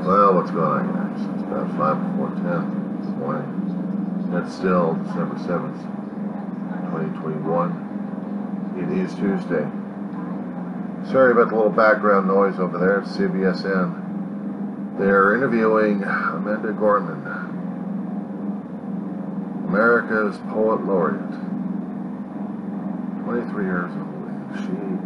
Well, what's going on, guys? It's about 5 before 10 this morning. It's still December 7th, 2021. It is Tuesday. Sorry about the little background noise over there at CBSN. They're interviewing Amanda Gorman, America's Poet Laureate. 23 years old. She is...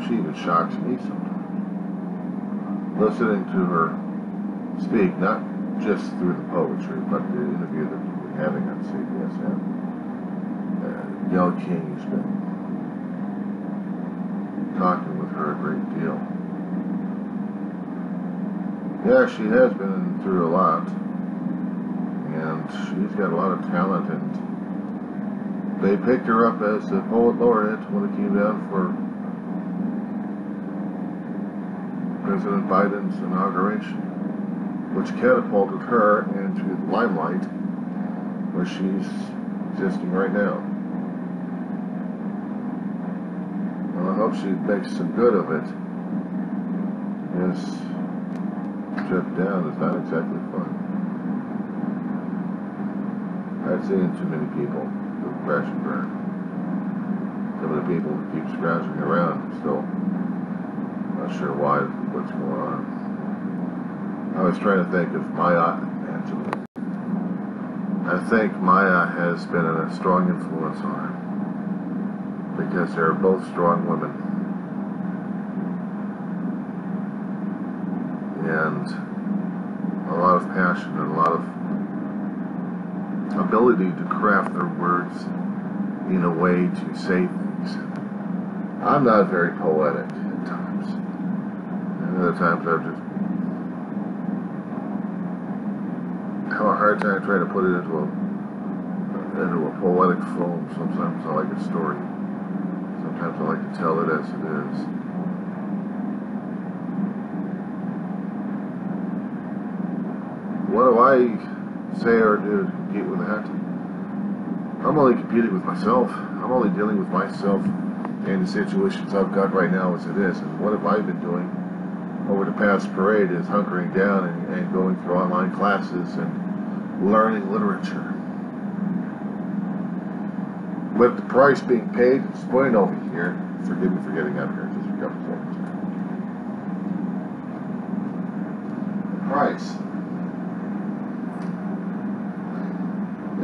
She even shocks me sometimes. Listening to her speak, not just through the poetry, but the interview that we're having on CBSN. Gail King has been talking with her a great deal. Yeah, she has been through a lot, and she's got a lot of talent, and they picked her up as the Poet Laureate when it came down for President Biden's inauguration, which catapulted her into the limelight where she's existing right now. Well, I hope she makes some good of it. This trip down is not exactly fun. I've seen too many people who crash and burn. Some of the people who keep scrounging around still not sure what's going on. I was trying to think of Maya Angelou. I think Maya has been a strong influence on her because they're both strong women, and a lot of passion and a lot of ability to craft their words in a way to say things. I'm not very poetic at times. Other times I just have a hard time trying to put it into a poetic form. Sometimes I like a story. Sometimes I like to tell it as it is. What do I say or do to compete with that? I'm only competing with myself. I'm only dealing with myself and the situations I've got right now as it is. And what have I been doing over the past parade is hunkering down and going through online classes and learning literature. With the price being paid, it's going over here. Forgive me for getting out of here just for a couple seconds. The price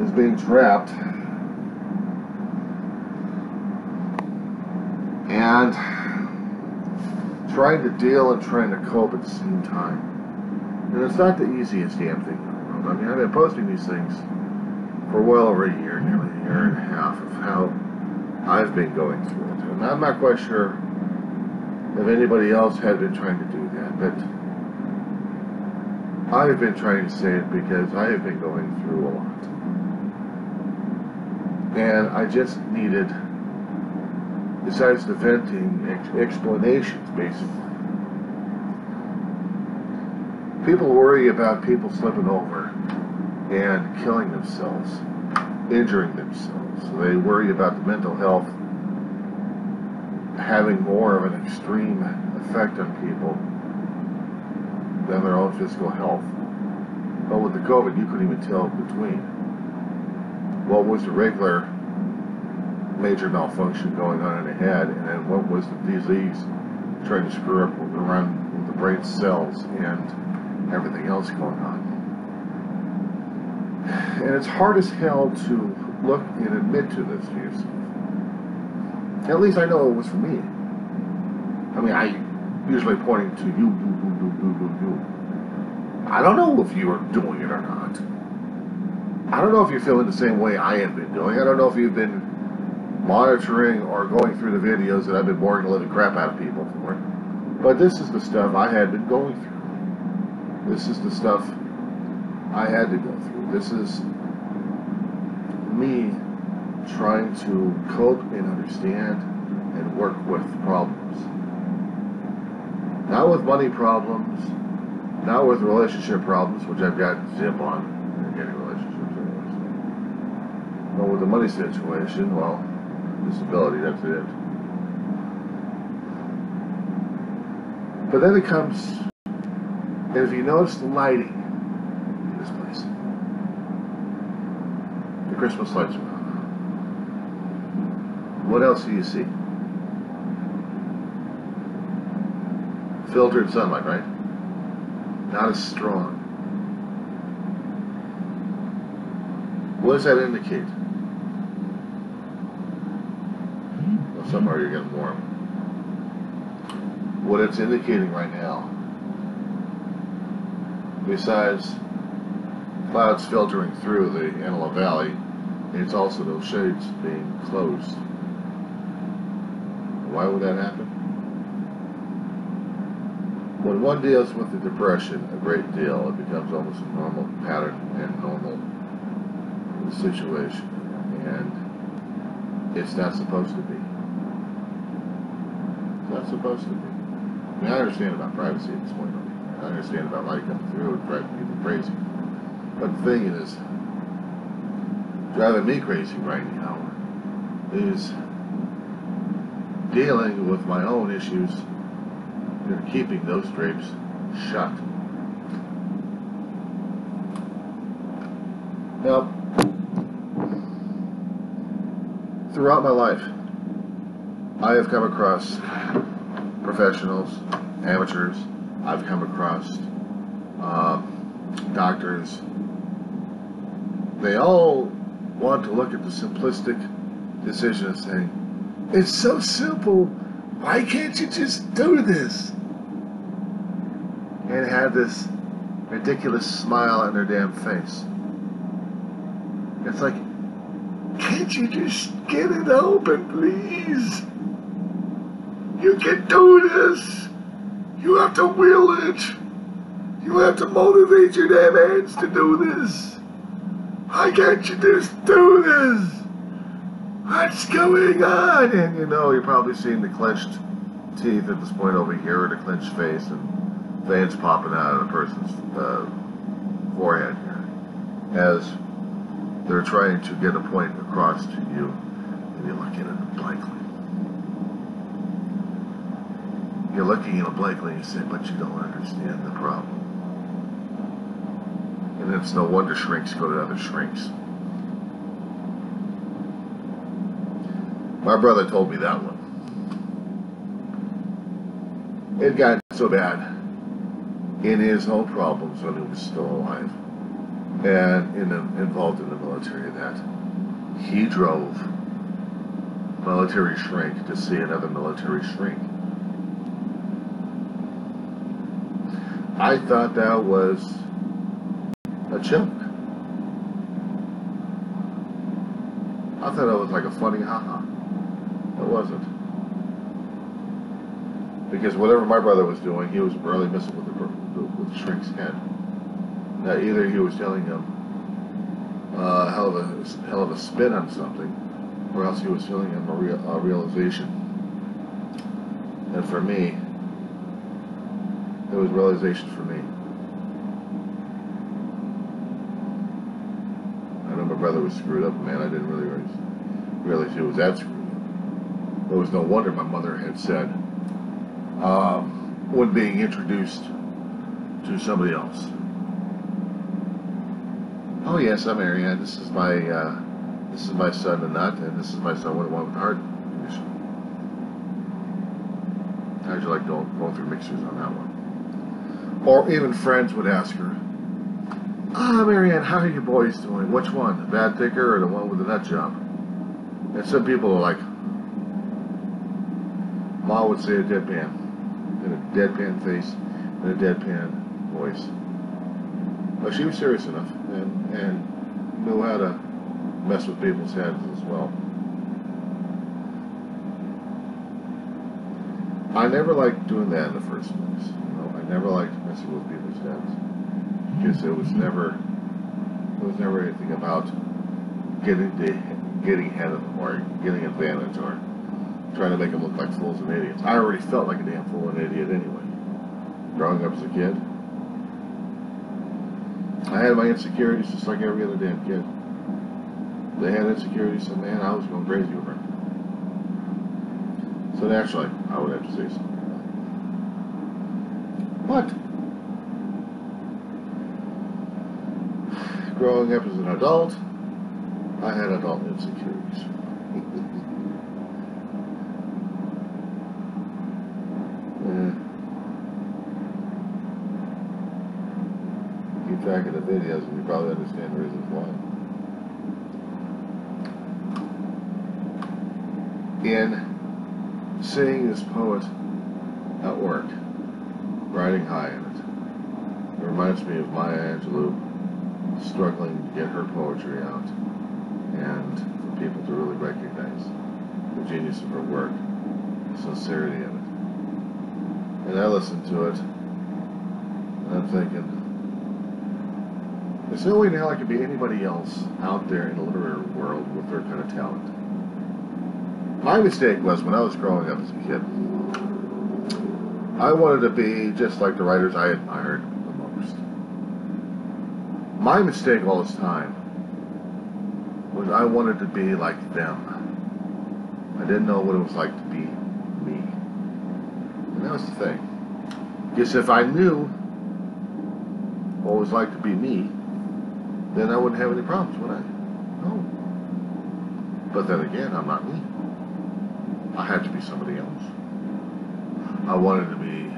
is being trapped and trying to deal and trying to cope at the same time. And it's not the easiest damn thing in the world. I mean, I've been posting these things for well over a year, nearly a year and a half, of how I've been going through it. And I'm not quite sure if anybody else had been trying to do that, but I've been trying to say it because I have been going through a lot. And I just needed, besides the venting, explanations, basically. People worry about people slipping over and killing themselves, injuring themselves. So they worry about the mental health having more of an extreme effect on people than their own physical health. But with the COVID, you couldn't even tell between what was the regular major malfunction going on in the head, and then what was the disease trying to screw up around with the brain cells and everything else going on. And it's hard as hell to look and admit to this to yourself. At least I know it was for me. I mean, I usually pointing to you. I don't know if you are doing it or not. I don't know if you're feeling the same way I have been doing. I don't know if you've been monitoring or going through the videos that I've been boring the living crap out of people for. But this is the stuff I had been going through. This is the stuff I had to go through. This is me trying to cope and understand and work with problems. Not with money problems, not with relationship problems, which I've got zip on. Well, with the money situation, well, disability, that's it. But then it comes, and if you notice the lighting in this place, the Christmas lights are on. What else do you see? Filtered sunlight, right? Not as strong. What does that indicate? Well, somewhere you're getting warm. What it's indicating right now, besides clouds filtering through the Antelope Valley, it's also those shades being closed. Why would that happen? When one deals with the depression a great deal, it becomes almost a normal pattern and normal situation, and it's not supposed to be. It's not supposed to be. I mean, I understand about privacy at this point. I understand about light coming through and driving people crazy. But the thing is, driving me crazy right now is dealing with my own issues and keeping those drapes shut. Now, throughout my life, I have come across professionals, amateurs. I've come across doctors. They all want to look at the simplistic decision of saying, it's so simple, why can't you just do this? And have this ridiculous smile on their damn face. It's like, can't you just get it open, please? You can do this. You have to will it. You have to motivate your damn hands to do this. Why can't you just do this? What's going on? And you know, you're probably seeing the clenched teeth at this point over here, or the clenched face, and veins popping out of the person's forehead here, as they're trying to get a point across to you, and you're looking at it blankly. You're looking at it blankly and you say, but you don't understand the problem. And it's no wonder shrinks go to other shrinks. My brother told me that one. It got so bad in his own problems when he was still alive and involved in the military that he drove military shrink to see another military shrink. I thought that was a joke. I thought it was like a funny haha. It wasn't. Because whatever my brother was doing, he was barely messing with the shrink's head. Now either he was telling him hell of a spin on something, or else he was telling him a realization. And for me, it was realization for me. I know my brother was screwed up, man. I didn't really realize he was that screwed up. It was no wonder my mother had said, when being introduced to somebody else, oh yes, I'm Ariane. This is my son, the nut, and this is my son, one with the heart condition. How'd you like going through mixers on that one? Or even friends would ask her, Marianne, how are you boys doing? Which one, the bad picker or the one with the nut job? And some people are like, Ma would say a deadpan, in a deadpan face, and a deadpan voice. But she was serious enough and knew how to mess with people's heads as well. I never liked doing that in the first place. I never liked messing with people's heads, because it was never anything about getting ahead of them or getting advantage or trying to make them look like fools and idiots. I already felt like a damn fool and idiot anyway. Growing up as a kid, I had my insecurities just like every other damn kid. they had insecurities, so man, I was going crazy over it. So naturally, I would have to say something. But growing up as an adult, I had adult insecurities. Keep track of the videos and you probably understand the reasons why. In seeing this poet at work, riding high in it, it reminds me of Maya Angelou struggling to get her poetry out and for people to really recognize the genius of her work, the sincerity of it. And I listened to it, and I'm thinking, there's no way in hell I could be anybody else out there in the literary world with their kind of talent. My mistake was when I was growing up as a kid, I wanted to be just like the writers I admired the most. My mistake all this time was I wanted to be like them. I didn't know what it was like to be me. And that was the thing. Because if I knew what it was like to be me, then I wouldn't have any problems, would I? No. But then again, I'm not me. I had to be somebody else. I wanted to be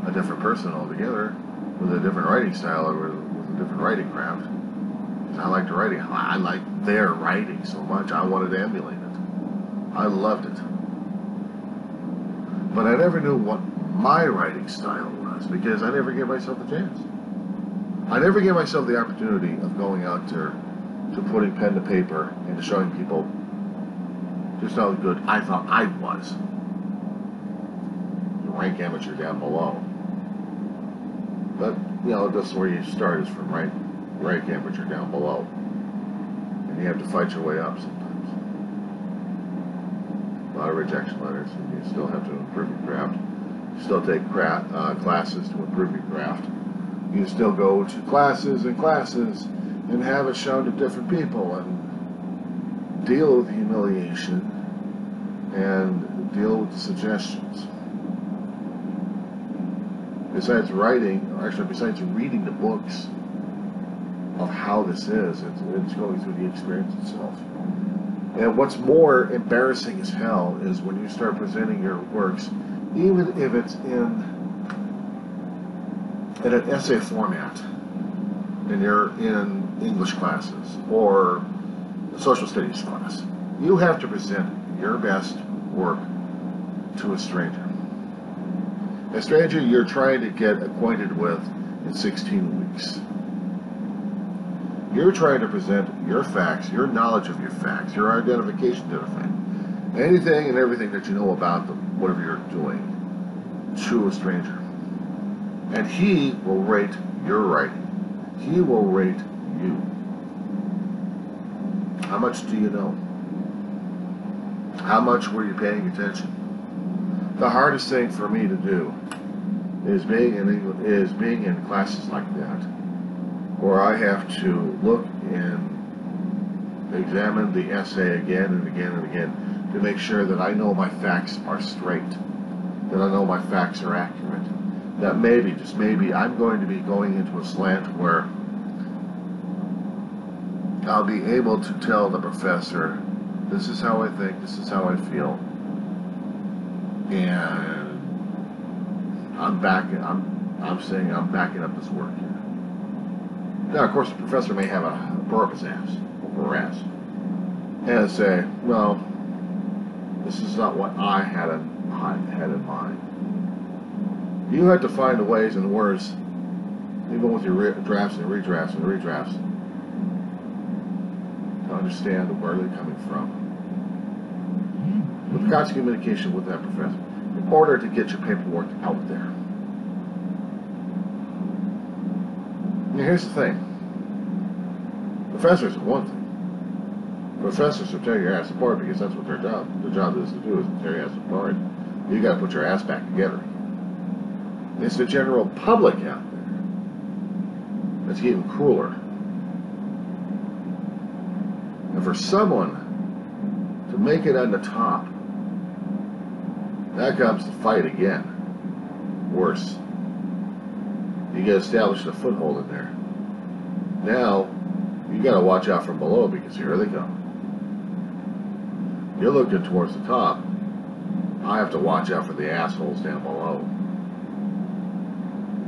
a different person altogether, with a different writing style or with a different writing craft. Because I liked writing. I liked their writing so much, I wanted to emulate it. I loved it. But I never knew what my writing style was, because I never gave myself the chance. I never gave myself the opportunity of going out there to putting pen to paper and to showing people just how good I thought I was. You rank amateur down below. But, you know, that's where you start, is from rank amateur down below. And you have to fight your way up sometimes. A lot of rejection letters, and you still have to improve your craft. You still take classes to improve your craft. You still go to classes and classes and have it shown to different people and deal with the humiliation and deal with the suggestions. Besides writing, or actually besides reading the books of how this is, it's going through the experience itself. And what's more embarrassing as hell is when you start presenting your works, even if it's in an essay format, and you're in English classes or a social studies class, you have to present your best work to a stranger. A stranger you're trying to get acquainted with in 16 weeks. You're trying to present your facts, your knowledge of your facts, your identification to the fact, anything and everything that you know about them, whatever you're doing, to a stranger. And he will rate your writing. He will rate you. How much do you know? How much were you paying attention? The hardest thing for me to do is being in classes like that, where I have to look and examine the essay again and again and again to make sure that I know my facts are straight, that I know my facts are accurate, that maybe, just maybe, I'm going to be going into a slant where I'll be able to tell the professor, this is how I think, this is how I feel, and I'm saying I'm backing up this work here. Now, of course, the professor may have a burr up his ass, over her ass, and say, well, this is not what I had in mind. You have to find the ways and words, even with your drafts and redrafts, to understand where they're coming from. With constant communication with that professor, in order to get your paperwork out there. Now, here's the thing. Professors are one thing. Professors will tear your ass apart because that's what their job is to do, is to tear your ass apart. You got to put your ass back together. It's the general public out there that's getting crueler. And for someone to make it on the top, that comes the fight again. Worse. You get established a foothold in there. Now, you got to watch out from below because here they come. You're looking towards the top. I have to watch out for the assholes down below.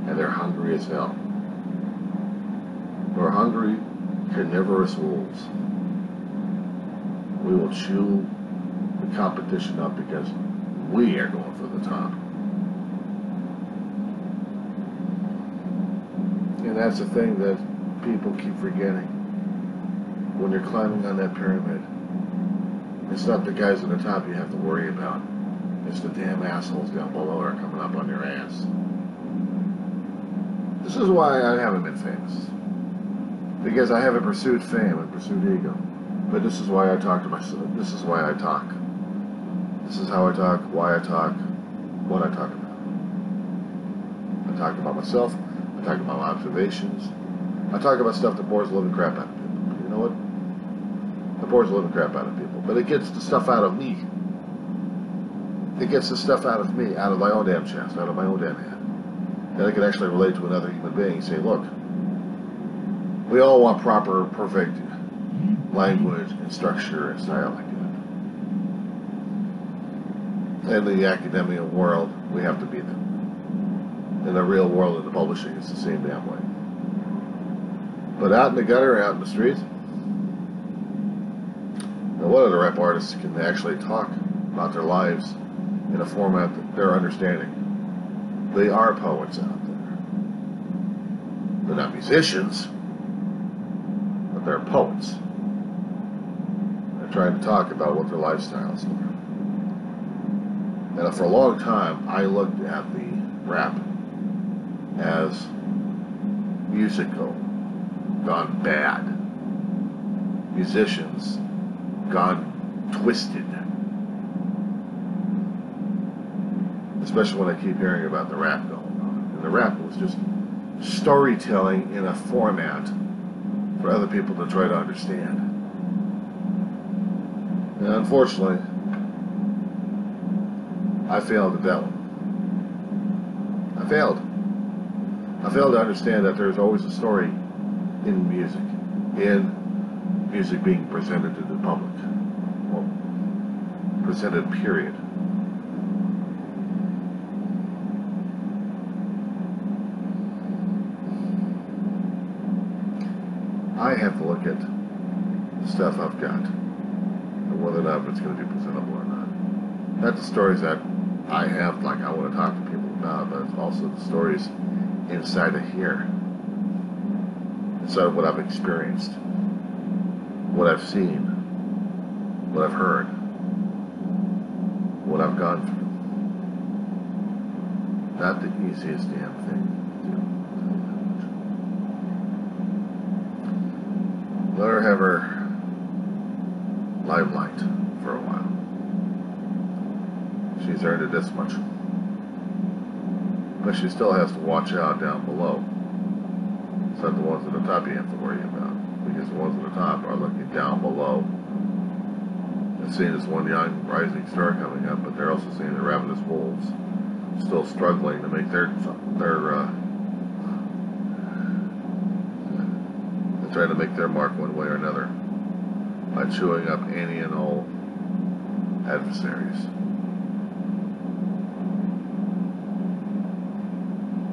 And they're hungry as hell. They're hungry, carnivorous wolves. We will chew the competition up because we are going for the top. And that's the thing that people keep forgetting. When you're climbing on that pyramid, it's not the guys on the top you have to worry about. It's the damn assholes down below are coming up on your ass. This is why I haven't been famous. Because I haven't pursued fame and pursued ego. But this is why I talk to myself. This is why I talk. This is how I talk, why I talk, what I talk about. I talk about myself. I talk about my observations. I talk about stuff that bores the living crap out of people. You know what? It bores the living crap out of people. But it gets the stuff out of me. It gets the stuff out of me, out of my own damn chest, out of my own damn head. And I can actually relate to another human being and say, look, we all want proper, perfect language and structure and style like that. In the academic world, we have to be them. In the real world of the publishing, it's the same damn way. But out in the gutter, out in the streets, now what other rap artists can actually talk about their lives in a format that they're understanding? They are poets out there. They're not musicians, but they're poets. They're trying to talk about what their lifestyles are. And for a long time, I looked at the rap as musical gone bad. Musicians gone twisted. Especially when I keep hearing about the rap going on. And the rap was just storytelling in a format for other people to try to understand. And unfortunately, I failed at that one. I failed. I failed to understand that there's always a story in music being presented to the public. Well, presented, period. I have to look at the stuff I've got and whether or not it's going to be presentable or not. Not the stories that I have, like I want to talk to people about, but it's also the stories inside of here, inside of what I've experienced, what I've seen, what I've heard, what I've gone through. Not the easiest damn thing to do. Let her have her limelight for a while. She's earned it this much. But she still has to watch out down below. It's not the ones at the top you have to worry about. Because the ones at the top are looking down below and seeing this one young rising star coming up, but they're also seeing the ravenous wolves still struggling to make their trying to make their mark one way or another by chewing up any and all adversaries.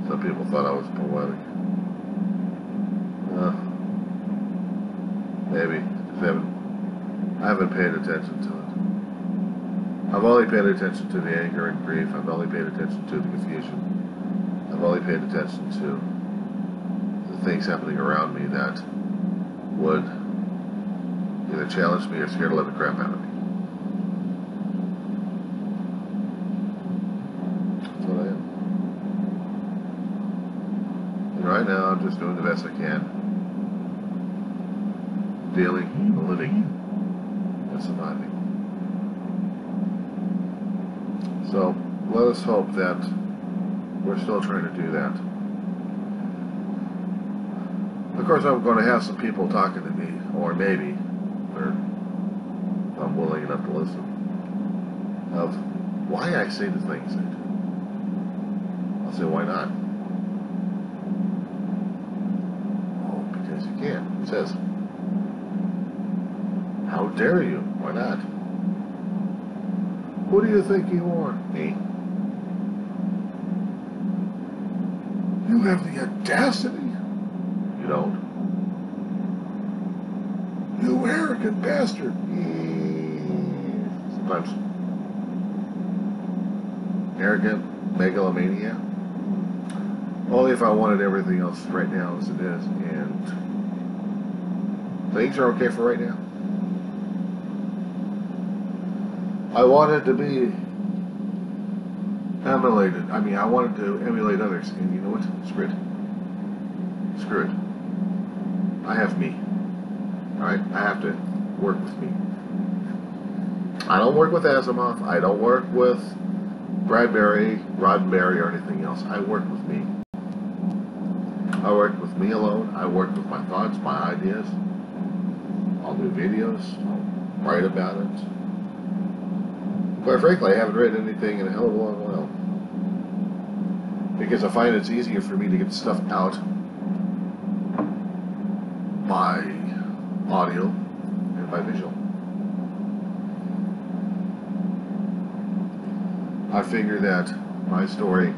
Some people thought I was poetic. Maybe. I haven't paid attention to it. I've only paid attention to the anger and grief. I've only paid attention to the confusion. I've only paid attention to the things happening around me that would either challenge me or scare the living crap out of me. That's what I am. And right now, I'm just doing the best I can. Dealing, living, and surviving. So, let us hope that we're still trying to do that. Of course, I'm going to have some people talking to me, or maybe, or willing enough to listen, of why I say the things I do. I'll say, why not? Oh, because you can. He says, how dare you? Why not? Who do you think you are? Me. You have the audacity? You don't. You arrogant bastard. Sometimes. Arrogant megalomania. Only if I wanted everything else right now as it is. And things are okay for right now. I wanted to be emulated. I mean, I wanted to emulate others. And you know what? Screw it. Screw it. I have me. Alright? I have to work with me. I don't work with Asimov. I don't work with Roddenberry, or anything else. I work with me. I work with me alone. I work with my thoughts, my ideas. I'll do videos. I'll write about it. Quite frankly, I haven't written anything in a hell of a long while. Because I find it's easier for me to get stuff out by audio and by visual. I figure that my story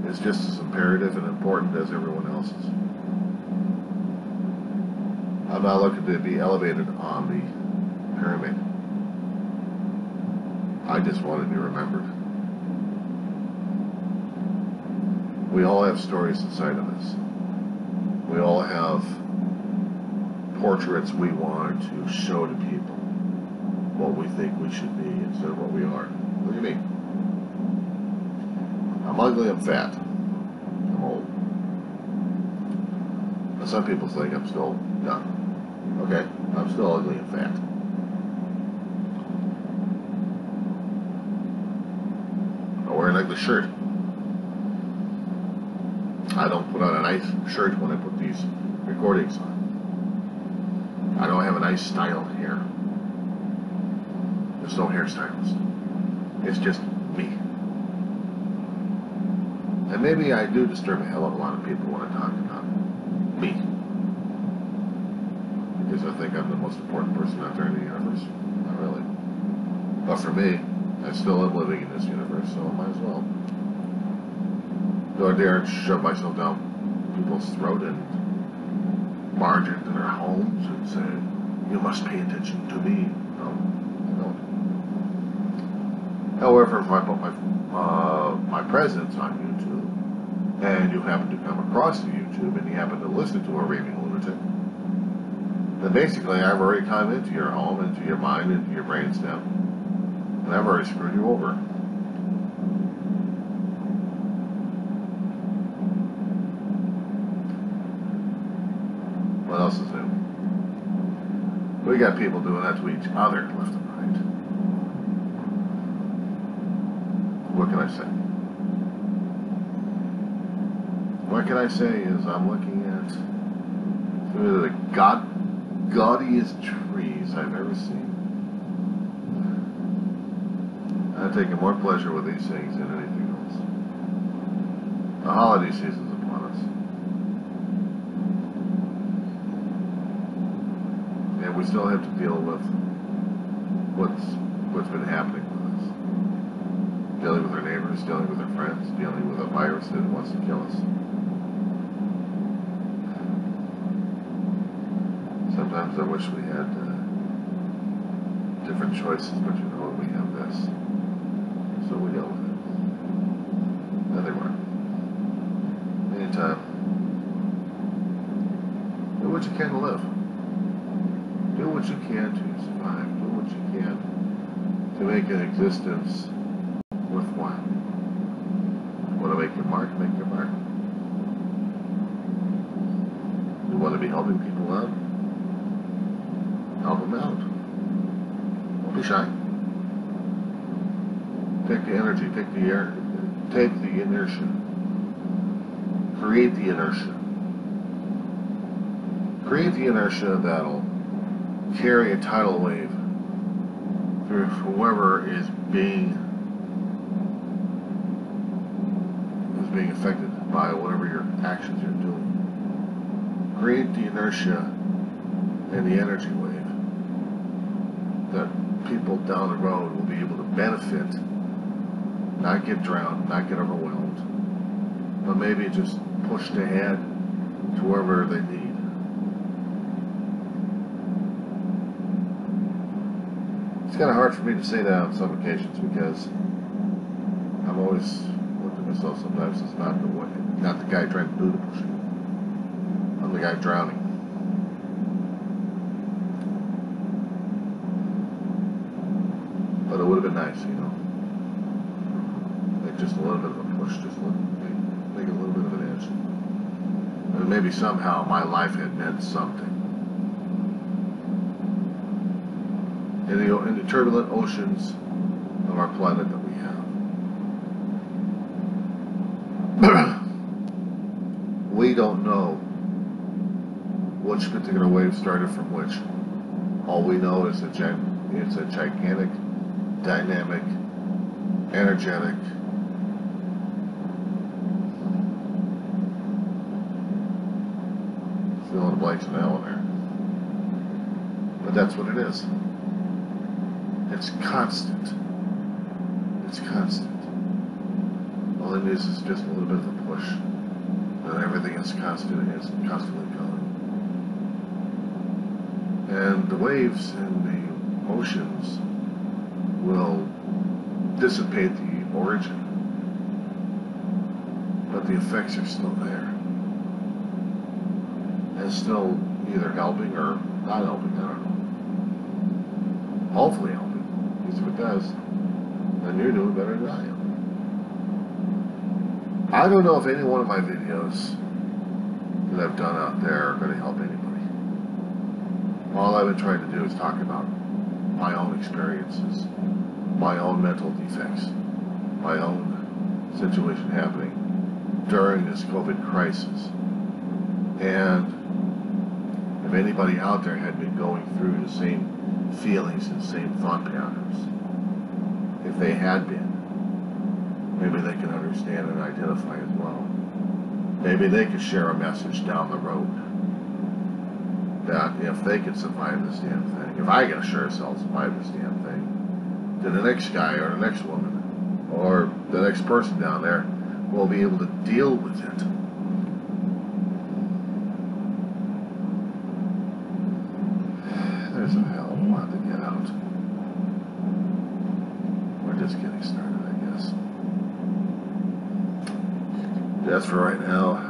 is just as imperative and important as everyone else's. I'm not looking to be elevated on the pyramid. I just want to be remembered. We all have stories inside of us. We all have portraits we want to show to people what we think we should be instead of what we are. Look at me. I'm ugly, I'm fat. I'm old. Now some people think I'm still young. Okay, I'm still ugly and fat. I wear an ugly shirt. I don't put on a nice shirt when I put these recordings on. I don't have a nice styled hair. There's no hairstylist. It's just me. And maybe I do disturb a hell of a lot of people when I talk about me. Because I think I'm the most important person out there in the universe. Not really. But for me, I still am living in this universe, so I might as well. Do I dare shove myself down people's throat and barge into their homes and say, you must pay attention to me? No, I don't. However, if I put my presence on YouTube, and you happen to come across the YouTube, and you happen to listen to a raving lunatic, then basically I've already come into your home, into your mind, into your brainstem, and I've already screwed you over. What else is new? We got people doing that to each other, left and right. What can I say? What can I say is I'm looking at some of the gaudiest trees I've ever seen. I'm taking more pleasure with these things than anything else. The holiday season's upon us. And we still have to deal with what's been happening with us. Dealing with our neighbors, dealing with our friends, dealing with a virus that wants to kill us. Sometimes I wish we had different choices, but you know, we have this. So we deal with it. Everywhere. Anytime. Do what you can to live. Do what you can to survive. Do what you can to make an existence worthwhile. Want to make your mark? Make your mark. You want to be helping people out? Help them out. Don't be shy. Take the energy, take the air, take the inertia. Create the inertia. Create the inertia that'll carry a tidal wave whoever is being affected by whatever your actions you're doing. Create the inertia and the energy wave that people down the road will be able to benefit, not get drowned, not get overwhelmed, but maybe just pushed ahead to wherever they need. It's kind of hard for me to say that on some occasions because I'm always looking at myself sometimes as not the guy trying to do the pushing. I'm the guy drowning. But it would have been nice, you know. Like just a little bit of a push, just make it a little bit of an edge. And maybe somehow my life had meant something. In the turbulent oceans of our planet that we have. We don't know which particular wave started from which. All we know is it's a gigantic, dynamic, energetic, fill in the blanks in that one there. But that's what it is. It's constant. It's constant. All it is just a little bit of a push. And everything is constant. It's constantly going. And the waves and the oceans will dissipate the origin. But the effects are still there. And still either helping or not helping, I don't know. Hopefully helping. Because if it does, then you're doing better than I am. I don't know if any one of my videos that I've done out there are going to help anybody. All I've been trying to do is talk about my own experiences, my own mental defects, my own situation happening during this COVID crisis. And if anybody out there had been going through the same feelings and same thought patterns, if they had been, maybe they can understand and identify as well. Maybe they could share a message down the road that if they could survive this damn thing, if I can sure as hell survive this damn thing, then the next guy or the next woman or the next person down there will be able to deal with it. There's a hell of a lot to get out. We're just getting started, I guess. That's for right now.